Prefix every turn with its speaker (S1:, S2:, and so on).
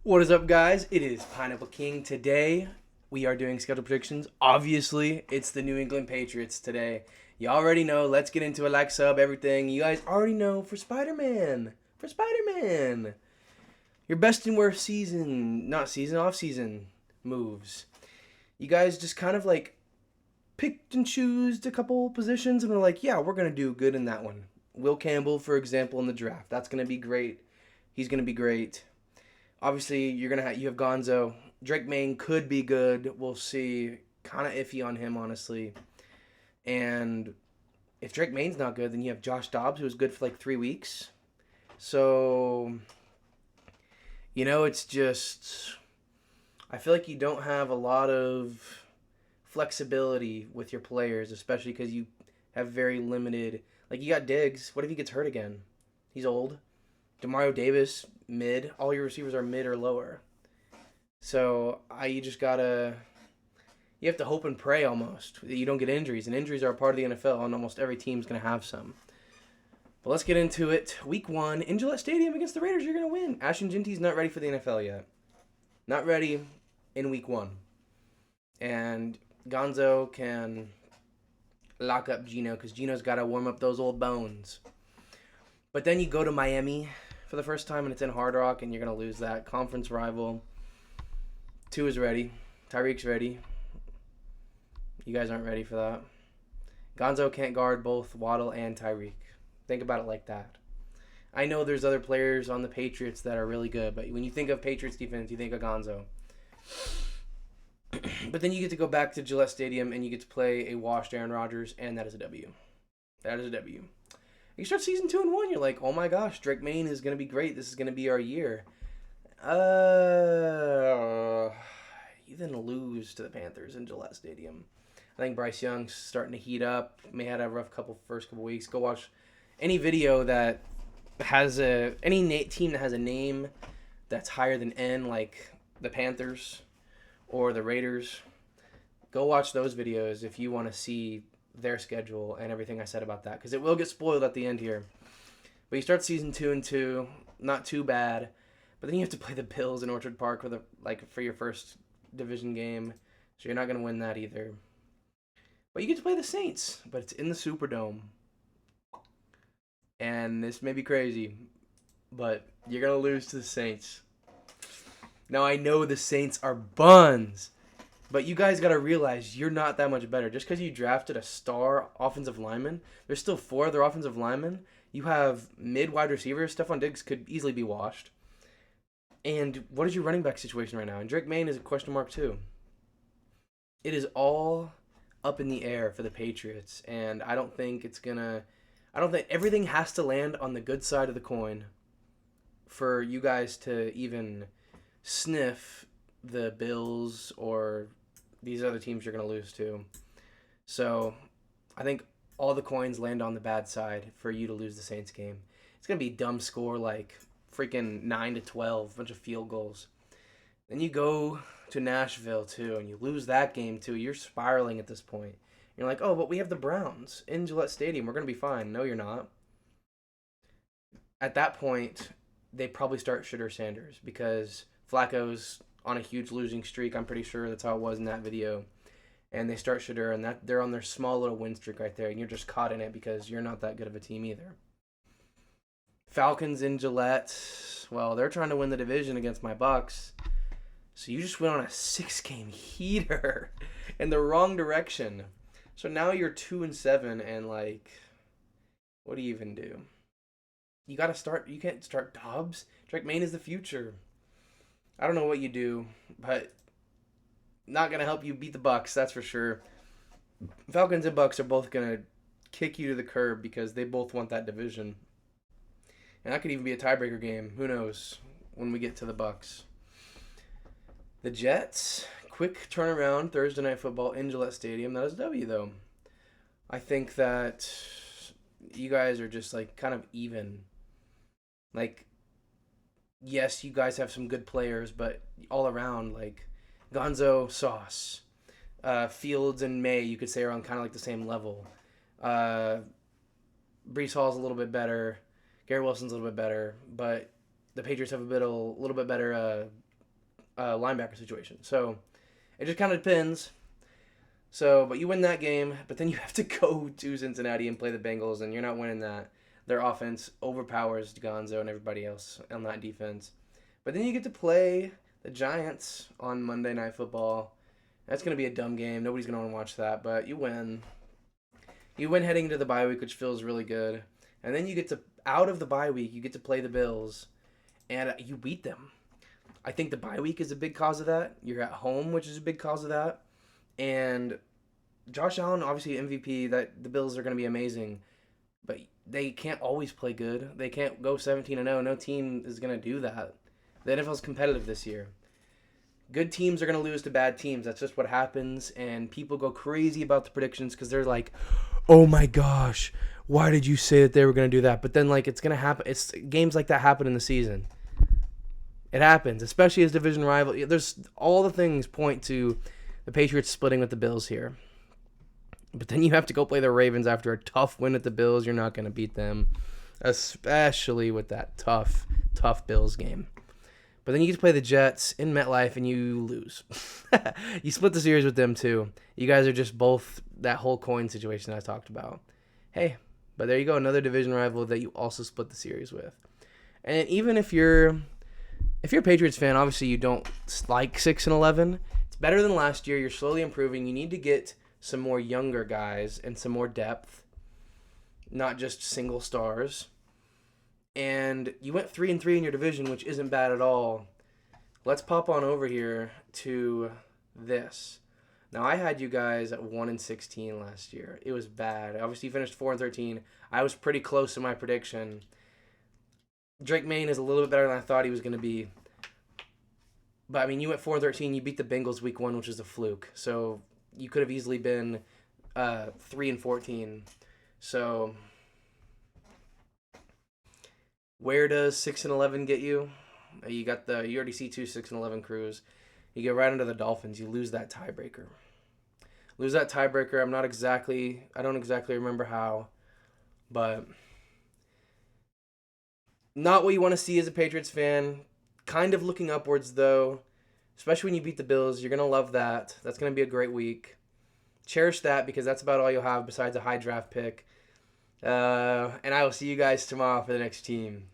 S1: What is up, guys? It is Pineapple King. Today, we are doing schedule predictions. Obviously, it's the New England Patriots today. You already know. Let's get into it like sub, everything. You guys already know for Spider-Man. For Spider-Man. Your best and worst season, not season, off-season moves. You guys just kind of like picked and choosed a couple positions and were like, yeah, we're going to do good in that one. Will Campbell, for example, in the draft. That's going to be great. He's going to be great. Obviously, you have Gonzo. Drake Maine could be good. We'll see. Kind of iffy on him, honestly. And if Drake Maine's not good, then you have Josh Dobbs, who was good for like 3 weeks. So, it's just I feel like you don't have a lot of flexibility with your players, especially because you have very limited. Like you got Diggs. What if he gets hurt again? He's old. Demario Davis, mid. All your receivers are mid or lower. So you just gotta. You have to hope and pray almost that you don't get injuries, and injuries are a part of the NFL, and almost every team's gonna have some. But let's get into it. Week 1 in Gillette Stadium against the Raiders. You're gonna win. Ashton Jinty's not ready for the NFL yet. Not ready in Week 1, and Gonzo can lock up Gino because Gino's got to warm up those old bones. But then you go to Miami for the first time, and it's in Hard Rock, and you're going to lose that. Conference rival. Tua is ready. Tyreek's ready. You guys aren't ready for that. Gonzo can't guard both Waddle and Tyreek. Think about it like that. I know there's other players on the Patriots that are really good, but when you think of Patriots defense, you think of Gonzo. But then you get to go back to Gillette Stadium, and you get to play a washed Aaron Rodgers, and that is a W. That is a W. You start season 2 and 1, you're like, oh my gosh, Drake Maine is going to be great. This is going to be our year. You then lose to the Panthers in Gillette Stadium. I think Bryce Young's starting to heat up. May have had a rough first couple weeks. Go watch any video that has any team that has a name that's higher than N, like the Panthers or the Raiders. Go watch those videos if you want to see their schedule and everything I said about that, because it will get spoiled at the end here. But you start season 2 and 2, not too bad. But then you have to play the Bills in Orchard Park for your first division game, so you're not going to win that either. But you get to play the Saints, but it's in the Superdome. And this may be crazy, but you're going to lose to the Saints. Now, I know the Saints are buns, but you guys got to realize you're not that much better. Just because you drafted a star offensive lineman, there's still 4 other offensive linemen. You have mid-wide receivers. Stephon Diggs could easily be washed. And what is your running back situation right now? And Drake Maine is a question mark too. It is all up in the air for the Patriots, and I don't think everything has to land on the good side of the coin for you guys to even sniff the Bills or these other teams you're going to lose to. So I think all the coins land on the bad side for you to lose the Saints game. It's going to be a dumb score like freaking 9-12, a bunch of field goals. Then you go to Nashville too, and you lose that game too. You're spiraling at this point. You're like, oh, but we have the Browns in Gillette Stadium. We're going to be fine. No, you're not. At that point, they probably start Shedeur Sanders because Flacco's on a huge losing streak. I'm pretty sure that's how it was in that video. And they start Shedeur, and they're on their small little win streak right there, and you're just caught in it because you're not that good of a team either. Falcons in Gillette, well, they're trying to win the division against my Bucks. So you just went on a 6-game heater in the wrong direction. So now you're 2-7, and what do you even do? You can't start Dobbs. Drake Maine is the future. I don't know what you do, but not going to help you beat the Bucks, that's for sure. Falcons and Bucks are both going to kick you to the curb because they both want that division. And that could even be a tiebreaker game. Who knows when we get to the Bucks. The Jets, quick turnaround Thursday Night Football in Gillette Stadium. That is a W, though. I think that you guys are just kind of even. Yes, you guys have some good players, but all around, Gonzo, Sauce, Fields, and May, you could say are on kind of the same level. Brees Hall's a little bit better. Garrett Wilson's a little bit better, but the Patriots have a little bit better linebacker situation. So it just kind of depends. So, but you win that game, but then you have to go to Cincinnati and play the Bengals, and you're not winning that. Their offense overpowers Gonzo and everybody else on that defense. But then you get to play the Giants on Monday Night Football. That's going to be a dumb game. Nobody's going to want to watch that, but you win. You win heading into the bye week, which feels really good. And then you get to, out of the bye week, you get to play the Bills, and you beat them. I think the bye week is a big cause of that. You're at home, which is a big cause of that. And Josh Allen, obviously MVP, that the Bills are going to be amazing, but they can't always play good. They can't go 17-0. No team is going to do that. The NFL's competitive this year. Good teams are going to lose to bad teams. That's just what happens, and people go crazy about the predictions because they're like, oh my gosh, why did you say that they were going to do that? But then, like, it's going to happen. It's games like that happen in the season. It happens, especially as division rival. There's all the things point to the Patriots splitting with the Bills here. But then you have to go play the Ravens after a tough win at the Bills. You're not going to beat them, especially with that tough Bills game. But then you get to play the Jets in MetLife, and you lose. You split the series with them, too. You guys are just both that whole coin situation I talked about. Hey, but there you go, another division rival that you also split the series with. And even if you're a Patriots fan, obviously you don't like 6-11. It's better than last year. You're slowly improving. You need to get some more younger guys and some more depth, not just single stars. And you went 3-3 in your division, which isn't bad at all. Let's pop on over here to this. Now, I had you guys at 1-16 last year. It was bad. Obviously, you finished 4-13. I was pretty close to my prediction. Drake Maye is a little bit better than I thought he was going to be. But, I mean, you went 4-13. You beat the Bengals week 1, which is a fluke. So, you could have easily been 3-14. So, where does 6-11 get you? You already see 2 6-11 crews. You get right into the Dolphins. You lose that tiebreaker. I don't exactly remember how, but not what you want to see as a Patriots fan. Kind of looking upwards, though, especially when you beat the Bills. You're going to love that. That's going to be a great week. Cherish that because that's about all you'll have besides a high draft pick. And I will see you guys tomorrow for the next team.